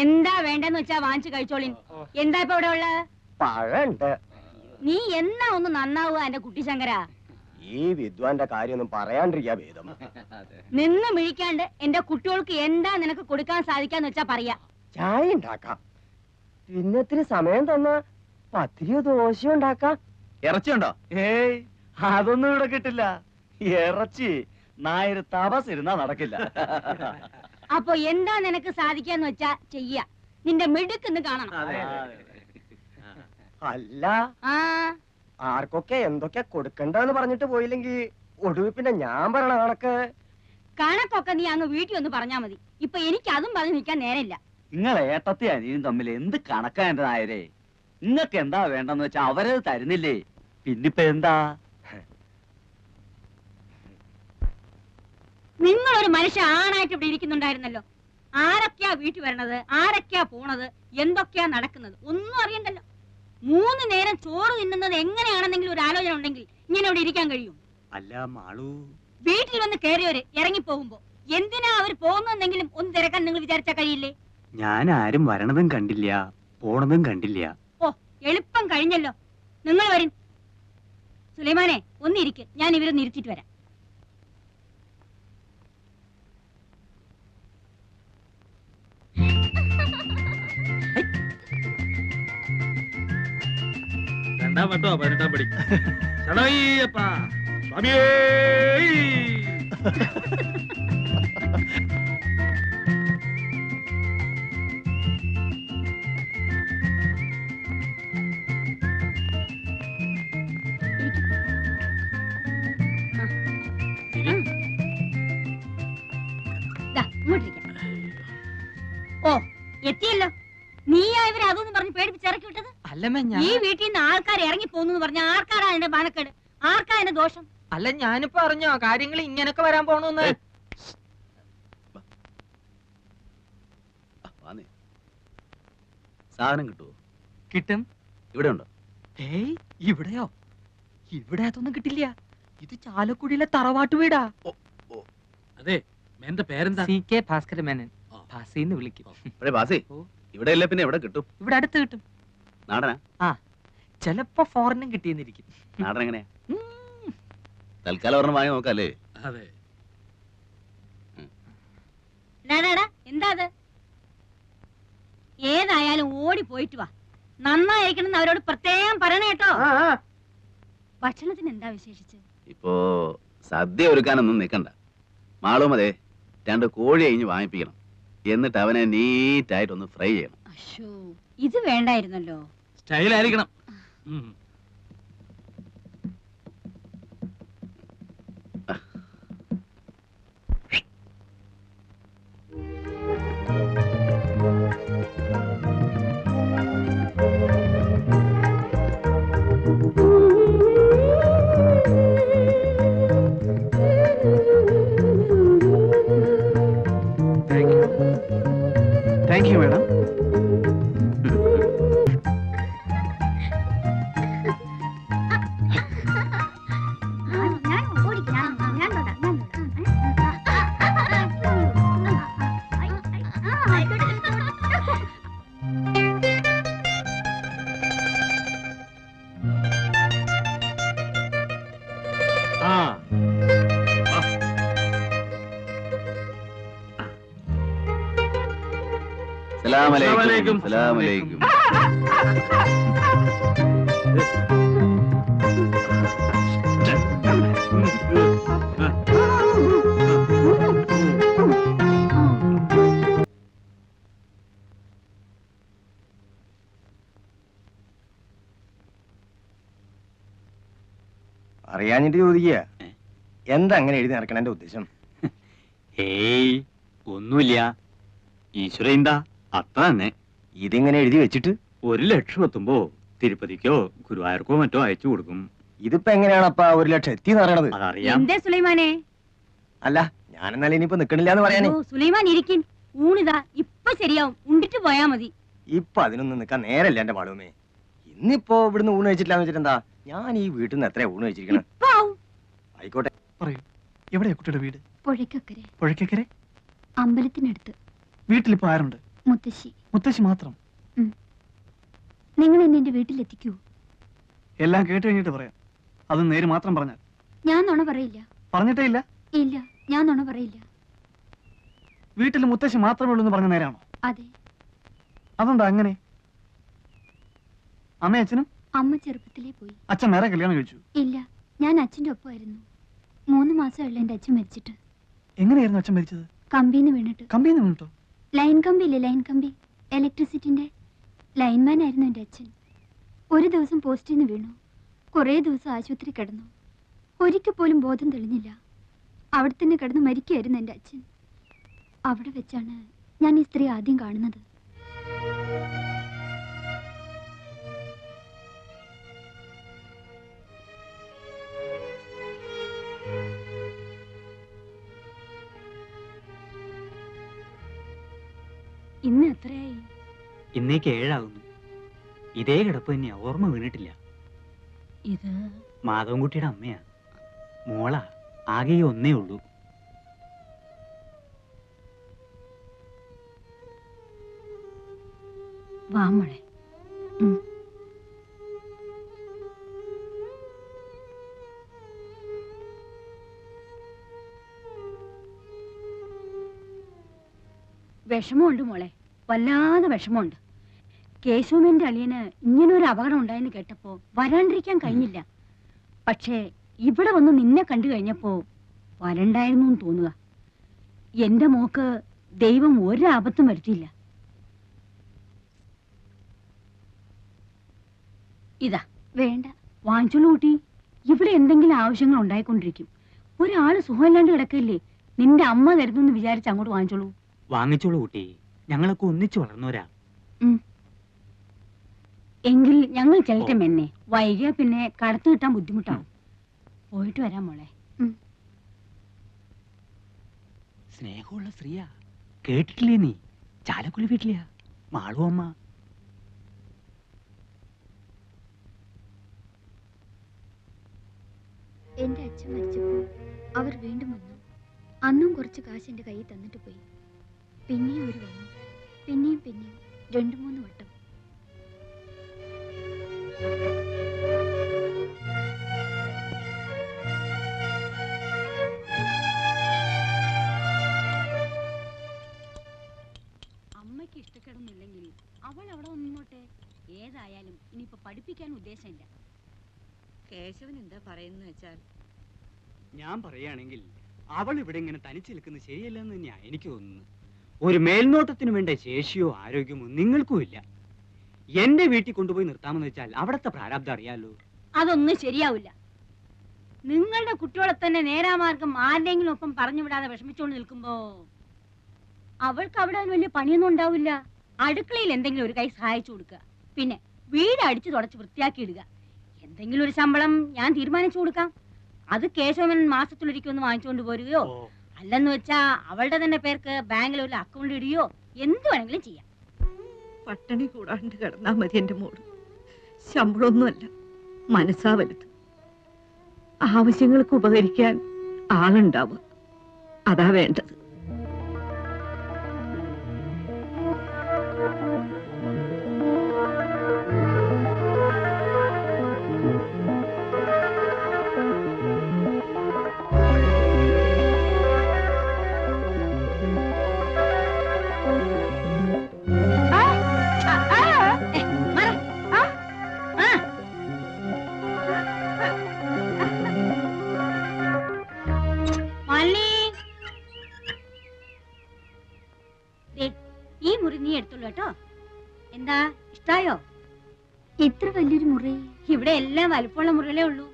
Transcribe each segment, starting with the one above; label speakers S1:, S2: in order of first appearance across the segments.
S1: എന്താ വേണ്ടെന്ന് വെച്ചാ വാങ്ങിച്ചു കഴിച്ചോളി. എന്താ ഇപ്പൊ ഇവിടെ ഉള്ള
S2: പഴണ്ട്?
S1: നീ എന്നാ ഒന്ന് നന്നാവുക എന്റെ കുട്ടി ശങ്കര.
S2: ഈ വിദ്വാന്റെ കാര്യമൊന്നും പറയാണ്ടിരിക്കാ ഭേദം.
S1: നിന്ന് മിഴിക്കാണ്ട് എന്റെ കുട്ടികൾക്ക് എന്താ നിനക്ക് കൊടുക്കാൻ സാധിക്കാന്ന് വെച്ചാ പറയാ.
S2: ചായ ഉണ്ടാക്കാം, പിന്നെ ഇത്തിരി സമയം തന്നാ പത്തിരിയോ ദോശയോ ഉണ്ടാക്കാം.
S3: ഇറച്ചിയുണ്ടോ?
S4: ഏയ്, അതൊന്നും ഇവിടെ കിട്ടില്ല. ഇറച്ചി നായർ തപസ് ഇരുന്നാ നടക്കില്ല.
S1: അപ്പൊ എന്താ നിനക്ക് സാധിക്കാന്ന് വെച്ചാ ചെയ്യ. നിന്റെ മിടുക്കെന്ന് കാണണം.
S2: അല്ല,
S1: ആ
S2: ആർക്കൊക്കെ എന്തൊക്കെ കൊടുക്കണ്ടെന്ന് പറഞ്ഞിട്ട് പോയില്ലെങ്കി ഒടുവിൽ പിന്നെ ഞാൻ പറയണ
S1: കണക്കൊക്കെ നീ അങ്ങ് വീട്ടിൽ ഒന്ന് പറഞ്ഞാ മതി. ഇപ്പൊ എനിക്ക് അതും പറഞ്ഞ് നിൽക്കാൻ നേരമില്ല.
S4: നിങ്ങളെ ഏട്ടത്തി അനിയും തമ്മിൽ എന്ത് കണക്കാ എന്റെ നായരെ? നിങ്ങക്ക് എന്താ വേണ്ടെന്ന് വെച്ചാ അവരത് തരുന്നില്ലേ? പിന്നിപ്പ എന്താ?
S1: നിങ്ങളൊരു മനുഷ്യ ആണായിട്ട് ഇവിടെ ഇരിക്കുന്നുണ്ടായിരുന്നല്ലോ. ആരൊക്കെയാ വീട്ടിൽ വരണത്, ആരൊക്കെയാ പോണത്, എന്തൊക്കെയാ നടക്കുന്നത് ഒന്നും അറിയണ്ടല്ലോ. 3 നേരം ചോറ് തിന്നുന്നത് എങ്ങനെയാണെന്നെങ്കിലും ഒരു ആലോചന ഉണ്ടെങ്കിൽ ഇങ്ങനെ ഇവിടെ ഇരിക്കാൻ കഴിയും?
S4: അല്ല മാളു,
S1: വീട്ടിൽ വന്ന് കയറിയവര് ഇറങ്ങി പോകുമ്പോ എന്തിനാ അവർ പോകുന്നെങ്കിലും ഒന്ന് തിരക്കാൻ നിങ്ങൾ വിചാരിച്ചാ കഴിയില്ലേ?
S4: ഞാൻ ആരും വരണതും കണ്ടില്ല, പോണതും കണ്ടില്ല.
S1: ഓ, എളുപ്പം കഴിഞ്ഞല്ലോ. നിങ്ങൾ വരും. സുലൈമാനെ ഒന്നിരിക്ക്, ഞാൻ ഇവരൊന്ന് ഇരുത്തിട്ട് വരാം.
S3: രണ്ടാം വട്ടോ 18ാം പടി. ശരണയ്യപ്പാ സ്വാമിയേ.
S1: ഓ, എത്തിയല്ലോ. നീയാ ഇവരെ അതൊന്നും പറഞ്ഞ് പേടിപ്പിച്ചിറക്കി വിട്ടത്? ഈ വീട്ടിൽ നിന്ന് ആൾക്കാർ ഇറങ്ങി പോകുന്നു പറഞ്ഞ ആർക്കാരാ എന്റെ മാനക്കേട്? ആർക്കാ എന്റെ ദോഷം?
S5: അല്ല, ഞാനിപ്പോ അറിഞ്ഞോ കാര്യങ്ങൾ ഇങ്ങനൊക്കെ വരാൻ പോണെന്ന്?
S3: സാധനം കിട്ടുമോ?
S5: കിട്ടും.
S3: ഇവിടെ ഉണ്ടോ?
S5: ഏയ്, ഇവിടെയോ? ഇവിടെ അതൊന്നും കിട്ടില്ല. ഇത് ചാലക്കുടിയിലെ തറവാട്ട് വീടാ.
S3: അതെ, എന്റെ പേരെന്താ?
S5: CK ഭാസ്കര മേനൻ. ഭാസിന്ന് വിളിക്കും.
S3: ഭാസി, ഇവിടെ അല്ലേ പിന്നെ എവിടെ കിട്ടും?
S5: ഇവിടെ അടുത്ത് കിട്ടും.
S3: നാടനാ?
S5: ആ, ചിലപ്പോ ഫോറിനും കിട്ടിയെന്നിരിക്കും.
S3: നാടൻ എങ്ങനെയാ? തൽക്കാലം ഒരെണ്ണം വാങ്ങി നോക്കാല്ലേ? അതെ.
S1: എന്താ അത്? ഏതായാലും ഓടി പോയിട്ട് വാ. നന്നായിരിക്കണം അവരോട് പ്രത്യേകം പറയണ കേട്ടോ. ഭക്ഷണത്തിന് എന്താ വിശേഷിച്ച്?
S3: ഇപ്പോ സദ്യ ഒരുക്കാനൊന്നും നിൽക്കണ്ട. മാളും അതെ 2 കോഴി അഴിഞ്ഞ് വാങ്ങിപ്പിക്കണം. എന്നിട്ട് അവനെ നീറ്റായിട്ടൊന്ന് ഫ്രൈ ചെയ്യണം.
S1: അശ്ശോ, ഇത് വേണ്ടായിരുന്നല്ലോ.
S3: സ്റ്റൈലായിരിക്കണം.
S4: Thank you madam.
S3: സലാമലൈക്കും. സലാമലൈക്കും.
S2: അറിയാഞ്ഞിട്ട് ചോദിക്കുക, എന്താ അങ്ങനെ എഴുതി നടക്കണ ഉദ്ദേശം?
S4: ഏയ്, ഒന്നുമില്ല. ഈശ്വര എന്താ അത്ര തന്നെ.
S2: ഇതിങ്ങനെ എഴുതി വെച്ചിട്ട്
S4: 1 ലക്ഷം എത്തുമ്പോ തിരുപ്പതിക്കോ ഗുരുവായൂർക്കോ മറ്റോ അയച്ചു കൊടുക്കും.
S2: ഇതിപ്പോ എങ്ങനെയാണപ്പാ 1 ലക്ഷം എത്തിന്ന് പറയണത്?
S4: അതറിയാം.
S1: എന്തേ സുലൈമാനെ?
S2: അല്ല, ഞാനെന്നാലും ഇനിയിപ്പോ നിക്കണില്ല എന്ന് പറയാനേ.
S1: സുലൈമാൻ ഇരിക്കും. ഊണിതാ ഇപ്പൊ ശരിയാവും. ഉണ്ടിട്ട് പോയാ മതി.
S2: ഇപ്പൊ അതിനൊന്നും നിക്കാൻ നേരല്ല എന്റെ മാളുമേ. ഇന്നിപ്പോ ഇവിടുന്ന് ഊണ് കഴിച്ചിട്ടില്ലാന്ന് വെച്ചിട്ടെന്താ? ഞാൻ ഈ വീട്ടിൽ നിന്ന് എത്രയാ ഊണ് കഴിച്ചിരിക്കണം? ആയിക്കോട്ടെ,
S4: പറയൂ, എവിടെയാ കുട്ടിയുടെ വീട്?
S1: പുഴയ്ക്കക്കരെ.
S4: പുഴയ്ക്കക്കരെ?
S1: അമ്പലത്തിനടുത്ത്.
S4: വീട്ടിലിപ്പോ ആരുണ്ട്?
S6: മുത്തശ്ശി.
S7: മുത്തശ്ശി മാത്രം?
S6: നിങ്ങൾ എന്നെ എന്റെ വീട്ടിലെത്തിക്കൂ.
S7: എല്ലാം കേട്ട് കഴിഞ്ഞിട്ട് പറയാം. അത് നേര് മാത്രം പറഞ്ഞാൽ.
S6: ഞാൻ നുണ പറയില്ല.
S7: പറഞ്ഞിട്ടേ ഇല്ല?
S6: ഇല്ല, ഞാൻ നുണ പറയില്ല.
S7: വീട്ടിൽ മുത്തശ്ശി മാത്രമേ ഉള്ളൂ എന്ന് പറഞ്ഞ നേരാണോ?
S6: അതെ.
S7: അതെന്താ അങ്ങനെ? അമ്മ അച്ഛനും?
S6: അമ്മ ചെറുപ്പത്തിലേ പോയി.
S7: അച്ഛൻ വേറെ കല്യാണം കഴിച്ചു?
S6: ഇല്ല, ഞാൻ അച്ഛന്റെ ഒപ്പമായിരുന്നു. 3 മാസമുള്ള എന്റെ അച്ഛൻ മരിച്ചിട്ട്.
S7: എങ്ങനെയായിരുന്നു അച്ഛൻ മരിച്ചത്?
S6: കമ്പിന്ന് വീണിട്ട്.
S7: കമ്പിന്ന് വീണിട്ടോ?
S6: ലൈൻ കമ്പി ഇല്ലേ, ലൈൻ കമ്പി, ഇലക്ട്രിസിറ്റിന്റെ ലൈൻമാൻ ആയിരുന്നു എന്റെ അച്ഛൻ. ഒരു ദിവസം പോസ്റ്റിൽ നിന്ന് വീണു. കുറേ ദിവസം ആശുപത്രി കിടന്നു. ഒരിക്കൽ പോലും ബോധം തെളിഞ്ഞില്ല. അവിടെ തന്നെ കിടന്ന് മരിക്കുകയായിരുന്നു എന്റെ അച്ഛൻ. അവിടെ വെച്ചാണ് ഞാൻ ഈ സ്ത്രീ ആദ്യം കാണുന്നത്.
S1: ഇന്ന് എത്രയായി?
S5: ഇന്നേക്ക് 7 ആകുന്നു. ഇതേ കിടപ്പ് തന്നെയാ, ഓർമ്മ വീണിട്ടില്ല.
S1: ഇത്
S5: മാധവൻകുട്ടിയുടെ അമ്മയാ. മോളാ, ആകെ ഈ ഒന്നേ ഉള്ളൂ.
S1: വാ മോളെ. വിഷമമുണ്ട് മോളെ, വല്ലാതെ വിഷമമുണ്ട്. കേശവന്റെ അളിയന് ഇങ്ങനൊരു അപകടം ഉണ്ടായെന്ന് കേട്ടപ്പോ വരാണ്ടിരിക്കാൻ കഴിഞ്ഞില്ല. പക്ഷേ ഇവിടെ വന്ന് നിന്നെ കണ്ടു കഴിഞ്ഞപ്പോ വരണ്ടായിരുന്നു എന്ന് തോന്നുക. എന്റെ മോക്ക് ദൈവം ഒരു ആപത്തും വരുത്തിയില്ല. ഇതാ
S6: വേണ്ട,
S1: വാങ്ങിച്ചോളൂ കൂട്ടി. ഇവിടെ എന്തെങ്കിലും ആവശ്യങ്ങൾ ഉണ്ടായിക്കൊണ്ടിരിക്കും. ഒരാള് സുഖമില്ലാണ്ട് കിടക്കില്ലേ, നിന്റെ അമ്മ കരുതെന്ന് വിചാരിച്ച് അങ്ങോട്ട് വാങ്ങിച്ചോളൂ.
S5: വാങ്ങിച്ചോളൂ കുട്ടി, ഞങ്ങളൊക്കെ ഒന്നിച്ചു വളർന്നവരാ.
S1: എങ്കിൽ ഞങ്ങൾ ചെല്ലട്ടെ മെന്നെ, വൈകിയ പിന്നെ കടത്തു കിട്ടാൻ ബുദ്ധിമുട്ടാവും. പോയിട്ട് വരാം മോളെ.
S5: സ്നേഹമുള്ള സ്ത്രീയാ, കേട്ടിട്ടില്ലേ നീ? ചാലക്കുടി വീട്ടിലെയാ മാളു അമ്മ.
S6: എന്റെ അച്ഛൻ മരിച്ചപ്പോൾ അവർ വീണ്ടും വന്നു. അന്നും കുറച്ച് കാശ് എന്റെ കയ്യിൽ തന്നിട്ട് പോയി. പിന്നെയും അവർ വന്നു, പിന്നെയും 2-3 വട്ടം.
S1: അമ്മയ്ക്ക് ഇഷ്ടക്കേടൊന്നുമില്ലെങ്കിൽ അവൾ അവിടെ നിന്നോട്ടെ. ഏതായാലും ഇനിയിപ്പോ പഠിപ്പിക്കാൻ ഉദ്ദേശമില്ല.
S8: കേശവൻ എന്താ പറയുന്ന വെച്ചാൽ,
S5: ഞാൻ പറയുകയാണെങ്കിൽ അവൾ ഇവിടെ ഇങ്ങനെ തനിച്ച് നിൽക്കുന്നത് ശരിയല്ലെന്ന് തന്നെയാ എനിക്ക് തോന്നുന്നത്. ഒരു മേൽനോട്ടത്തിന് വേണ്ട ശേഷിയോ ആരോഗ്യമോ നിങ്ങൾക്കും ഇല്ല. എന്റെ വീട്ടിൽ കൊണ്ടുപോയി നിർത്താമെന്ന് വെച്ചാൽ അവിടത്തെ പ്രാരാബ്ദം അറിയാലോ.
S1: അതൊന്നും ശരിയാവില്ല. നിങ്ങളുടെ കുട്ടികളെ തന്നെ നേരാമാർഗം ആരുടെങ്കിലും ഒപ്പം പറഞ്ഞു വിടാതെ വിഷമിച്ചുകൊണ്ട് നിൽക്കുമ്പോ അവൾക്ക് അവിടെ വലിയ പണിയൊന്നും ഉണ്ടാവില്ല. അടുക്കളയിൽ എന്തെങ്കിലും ഒരു കൈ സഹായിച്ചു കൊടുക്കുക, പിന്നെ വീട് അടിച്ചു തുടച്ച് വൃത്തിയാക്കി ഇടുക. എന്തെങ്കിലും ഒരു ശമ്പളം ഞാൻ തീരുമാനിച്ചു കൊടുക്കാം. അത് കേശവൻ മാസത്തിലൊരിക്കൊന്ന് വാങ്ങിച്ചുകൊണ്ട് പോരുകയോ, അല്ലെന്ന് വെച്ചാ അവളുടെ തന്നെ പേർക്ക് ബാങ്കിൽ ഒരു അക്കൗണ്ട് ഇടുകയോ എന്ത് വേണമെങ്കിലും ചെയ്യാം.
S8: പട്ടിണി കൂടാണ്ട് കിടന്നാ മതി എന്റെ മോള്. ശമ്പളമൊന്നുമല്ല, മനസ്സാ വലുത്. ആവശ്യങ്ങൾക്ക് ഉപകരിക്കാൻ ആളുണ്ടാവുക, അതാ വേണ്ടത്.
S1: ഈ മുറി നീ എടുത്തോളൂ കേട്ടോ. എന്താ, ഇഷ്ടായോ?
S6: ഇത്ര വലിയൊരു മുറി
S1: ഇവിടെ എല്ലാം വലുപ്പമുള്ള മുറികളേ ഉള്ളൂ.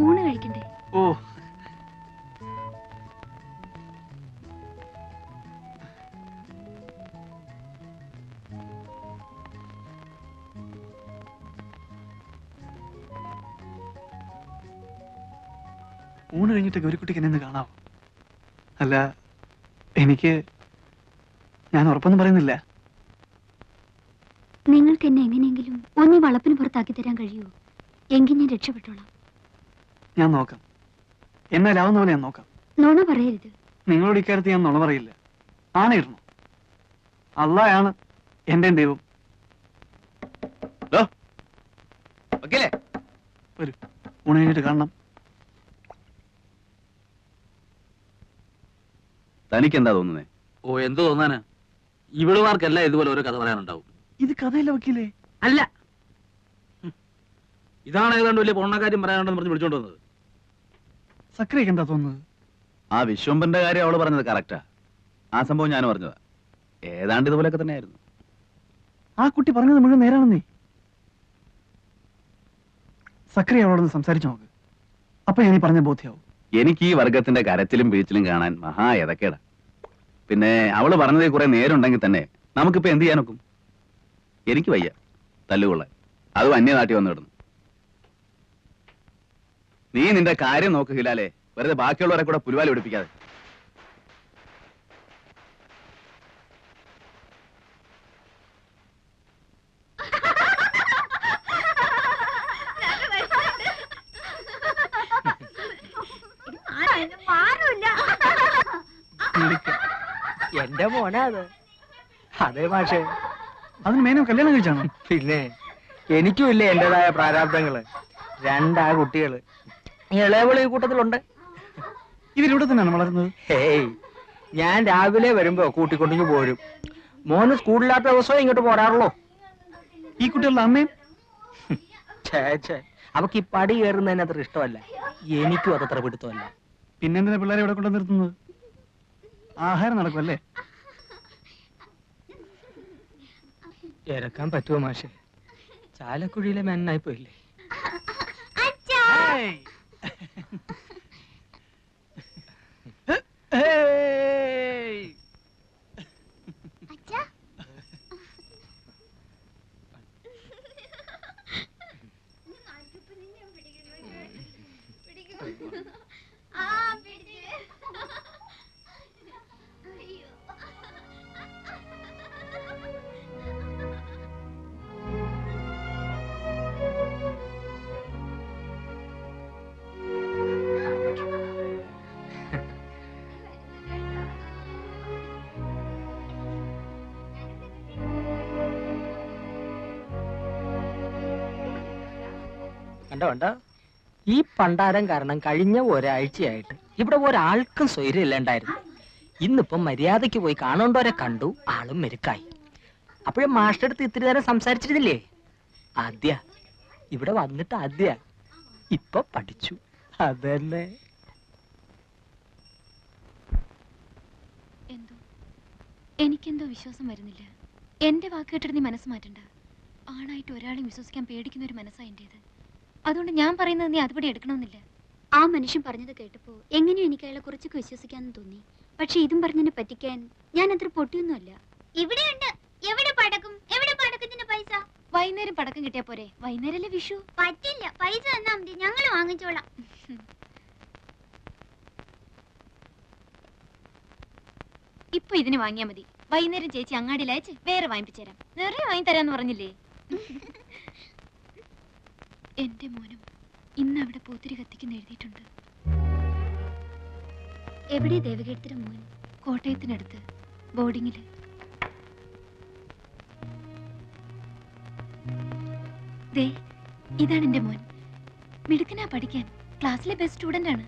S6: ഊണ് കഴിക്കണ്ടേ?
S7: ഓ, ഊണ് കഴിഞ്ഞിട്ട് ഗൗരിക്കുട്ടിക്ക് എന്നെ ഒന്ന് കാണാവോ? അല്ല, ഞാൻ ഉറപ്പൊന്നും പറയുന്നില്ല.
S6: നിങ്ങൾക്ക് എന്നെ എങ്ങനെയെങ്കിലും ഒന്നീ വളപ്പിന് പുറത്താക്കി തരാൻ കഴിയുമോ? എങ്കിൽ ഞാൻ രക്ഷപ്പെട്ടോളാം.
S7: ഞാൻ നോക്കാം. എന്നാലാവുന്ന പോലെ ഞാൻ നോക്കാം.
S6: നുണ പറയരുത്.
S7: നിങ്ങളോട് ഇക്കാര്യത്തിൽ ഞാൻ നുണ പറയില്ല. ആണയിടണം. അള്ളായാണ് എന്റെ ദൈവം. വരൂ, ഊണ് കഴിഞ്ഞിട്ട് കാണണം.
S3: തനിക്ക് എന്താ തോന്നുന്നേ?
S9: ഓ, എന്ത് തോന്നാനാ? ഇവളുമാർക്കല്ല ഇതുപോലെ ഓരോ കഥ പറയാനുണ്ടാവും.
S7: ഇത് കഥയല്ല വക്കീലേ.
S9: അല്ല, ഇതാണ് ഏതാണ്ട് വലിയ പൊണ്ണക്കാര്യം പറയാനുണ്ടെന്ന് പറഞ്ഞ് വിളിച്ചോണ്ട് വന്നത്.
S7: സക്രിയൊക്കെ എന്താ തോന്നുന്നത്?
S3: ആ വിശ്വംബന്റെ കാര്യം അവള് പറഞ്ഞത് കറക്റ്റാ. ആ സംഭവം ഞാൻ പറഞ്ഞതാ. ഏതാണ്ട് ഇതുപോലൊക്കെ തന്നെയായിരുന്നു.
S7: ആ കുട്ടി പറഞ്ഞത് മുഴുവൻ നേരാണെന്നേ. സക്രിയ അവളോടൊന്ന് സംസാരിച്ചു നോക്ക്. അപ്പൊ ഞാൻ ഈ പറഞ്ഞ ബോധ്യാവും.
S3: എനിക്ക് ഈ വർഗത്തിന്റെ കരച്ചിലും ബീച്ചിലും കാണാൻ മഹാ എതക്കേടാ. പിന്നെ അവള് പറഞ്ഞതിൽ കുറെ നേരുണ്ടെങ്കിൽ തന്നെ നമുക്കിപ്പോ എന്ത് ചെയ്യാനൊക്കും? എനിക്ക് വയ്യ തല്ലുകൊള്ളാൻ. അതും അന്യനാട്ടി വന്നു കിടന്നു. നീ നിന്റെ കാര്യം നോക്ക് ഹിലാലെ, വെറുതെ ബാക്കിയുള്ളവരെ കൂടെ പുലിവാലി പിടിപ്പിക്കാതെ.
S10: എന്റെ മോനാ അത്. അതെ മാഷേ.
S7: അതിന് മേനോ കല്യാണം കഴിച്ചാണോ?
S10: പിന്നെ എനിക്കും ഇല്ലേ എന്റേതായ പ്രാരാബ്ദങ്ങള്. രണ്ടാ കുട്ടികള്. ഇളയവള് ഈ കൂട്ടത്തിലുണ്ട്.
S7: ഇവരിവിടെ തന്നെയാണ് വളരുന്നത്?
S10: ഹേയ്, ഞാൻ രാവിലെ വരുമ്പോ കൂട്ടിക്കൊണ്ടിങ്ങ് പോരും. മോന് സ്കൂളില്ലാത്ത ദിവസവും ഇങ്ങോട്ട് പോരാറുള്ളൂ.
S7: ഈ കുട്ടികളുടെ അമ്മയും?
S10: ഛേ, അവക്ക് ഈ പടി കയറുന്നതിന് അത്ര ഇഷ്ടമല്ല. എനിക്കും അതത്ര പിടുത്തമല്ല.
S7: പിന്നെന്തിനാ പിള്ളേരെ ഇവിടെ കൊണ്ടു നിർത്തുന്നത്? ആഹാരം നടക്കുമല്ലേ?
S10: ഇറക്കാൻ പറ്റുമോ മാഷെ? ചാലക്കുഴിയിലെ മെന്നായി പോയില്ലേ? കണ്ടോ, ഈ പണ്ടാരം കാരണം കഴിഞ്ഞ ഒരാഴ്ചയായിട്ട് ഇവിടെ ഒരാൾക്കും സ്വൈര്യമില്ലാണ്ടായിരുന്നു. ഇന്നിപ്പം മര്യാദയ്ക്ക് പോയി കാണേണ്ടവരെ കണ്ടു, ആളും മെരുക്കായി. അപ്പോഴും മാസ്റ്റർ അടുത്ത് ഇത്തിരി നേരം സംസാരിച്ചിരുന്നില്ലേ? ഇവിടെ വന്നിട്ട് ഇപ്പൊ പഠിച്ചു. അതല്ലേ.
S6: എനിക്കെന്തോ വിശ്വാസം വരുന്നില്ല. എന്റെ വാക്ക് കേട്ടിട്ട് നീ മനസ്സ് മാറ്റണ്ട. ആണായിട്ട് ഒരാളെയും വിശ്വസിക്കാൻ പേടിക്കുന്ന ഒരു മനസ്സാ എന്റേത്. അതുകൊണ്ട് ഞാൻ പറയുന്നത് നീ അതുപടി എടുക്കണമെന്നില്ല. ആ മനുഷ്യൻ പറഞ്ഞത് കേട്ടപ്പോ എങ്ങനെയോ എനിക്ക് അയാളെ കുറച്ചൊക്കെ വിശ്വസിക്കാന്ന് തോന്നി. പക്ഷെ ഇതും പറഞ്ഞതിനെ പറ്റിക്കാൻ ഞാൻ അത്ര പൊട്ടിയൊന്നുമല്ല. ഇവിടെയുണ്ട്. എവിടെ പടക്കും? എവിടെ പടക്കത്തിന്റെ പൈസ? വൈകുന്നേരം പടക്കം കിട്ടിയാ പോരെ? വൈകുന്നേരല്ലേ വിഷു? പറ്റില്ല, പൈസ തന്നാ മതി, ഞങ്ങൾ വാങ്ങിച്ചോളാം. ഇപ്പൊ ഇതിന് വാങ്ങിയാ മതി. വൈകുന്നേരം ചേച്ചി അങ്ങാടിയിൽ അയച്ച് വേറെ വാങ്ങിപ്പിച്ചേരാം. നിറയെ വാങ്ങി തരാന്ന് പറഞ്ഞില്ലേ? എന്റെ മോനും ഇന്ന് അവിടെ പൂത്തിരി കത്തിക്കുന്ന എഴുതിയിട്ടുണ്ട്. എവിടെ ദേവകീർത്തിയുടെ മോൻ? കോട്ടയത്തിനടുത്ത് ബോർഡിങ്ങില്. ദേ, ഇതാണ് എന്റെ മോൻ. മിടുക്കനാ പഠിക്കാൻ. ക്ലാസ്സിലെ ബെസ്റ്റ് സ്റ്റുഡന്റ് ആണ്.